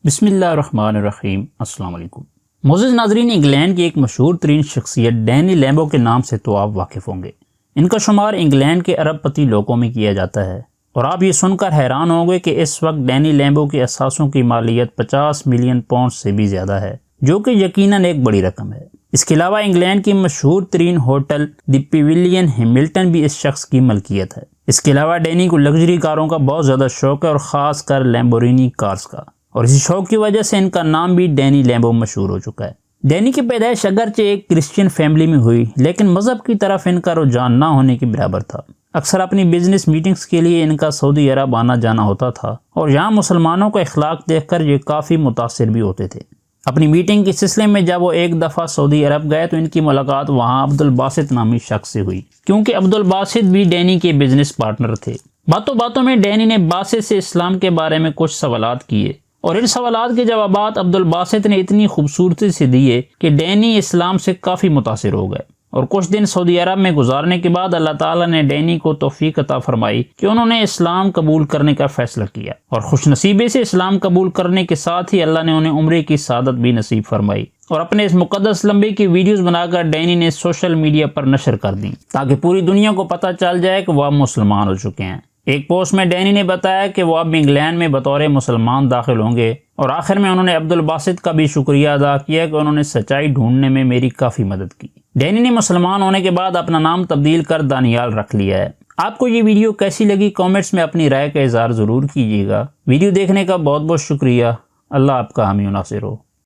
بسم اللہ الرحمن الرحیم۔ السلام علیکم معزز ناظرین، انگلینڈ کی ایک مشہور ترین شخصیت ڈینی لیمبو کے نام سے تو آپ واقف ہوں گے۔ ان کا شمار انگلینڈ کے ارب پتی لوگوں میں کیا جاتا ہے، اور آپ یہ سن کر حیران ہوں گے کہ اس وقت ڈینی لیمبو کے اثاثوں کی مالیت 50 ملین پاؤنڈ سے بھی زیادہ ہے، جو کہ یقیناً ایک بڑی رقم ہے۔ اس کے علاوہ انگلینڈ کی مشہور ترین ہوٹل دی پیویلین ہیملٹن بھی اس شخص کی ملکیت ہے۔ اس کے علاوہ ڈینی کو لگژری کاروں کا بہت زیادہ شوق ہے، اور خاص کر لیمبورگینی کارز کا، اور اسی شوق کی وجہ سے ان کا نام بھی ڈینی لیمبو مشہور ہو چکا ہے۔ ڈینی کی پیدائش اگرچہ ایک کرسچین فیملی میں ہوئی، لیکن مذہب کی طرف ان کا رجحان نہ ہونے کے برابر تھا۔ اکثر اپنی بزنس میٹنگز کے لیے ان کا سعودی عرب آنا جانا ہوتا تھا، اور یہاں مسلمانوں کا اخلاق دیکھ کر یہ کافی متاثر بھی ہوتے تھے۔ اپنی میٹنگ کے سلسلے میں جب وہ ایک دفعہ سعودی عرب گئے تو ان کی ملاقات وہاں عبدالباسط نامی شخص سے ہوئی، کیونکہ عبدالباسط بھی ڈینی کے بزنس پارٹنر تھے۔ باتوں باتوں میں ڈینی نے باسط سے اسلام کے بارے میں کچھ سوالات کیے، اور ان سوالات کے جوابات عبدالباسط نے اتنی خوبصورتی سے دیے کہ ڈینی اسلام سے کافی متاثر ہو گئے، اور کچھ دن سعودی عرب میں گزارنے کے بعد اللہ تعالیٰ نے ڈینی کو توفیق عطا فرمائی کہ انہوں نے اسلام قبول کرنے کا فیصلہ کیا، اور خوش نصیبی سے اسلام قبول کرنے کے ساتھ ہی اللہ نے انہیں عمرے کی سعادت بھی نصیب فرمائی، اور اپنے اس مقدس لمبے کی ویڈیوز بنا کر ڈینی نے سوشل میڈیا پر نشر کر دیں تاکہ پوری دنیا کو پتہ چل جائے کہ وہ اب مسلمان ہو چکے ہیں۔ ایک پوسٹ میں ڈینی نے بتایا کہ وہ اب انگلینڈ میں بطور مسلمان داخل ہوں گے، اور آخر میں انہوں نے عبدالباسط کا بھی شکریہ ادا کیا کہ انہوں نے سچائی ڈھونڈنے میں میری کافی مدد کی۔ ڈینی نے مسلمان ہونے کے بعد اپنا نام تبدیل کر دانیال رکھ لیا ہے۔ آپ کو یہ ویڈیو کیسی لگی کامنٹس میں اپنی رائے کا اظہار ضرور کیجیے گا۔ ویڈیو دیکھنے کا بہت بہت شکریہ۔ اللہ آپ کا حامی و ناصر ہو۔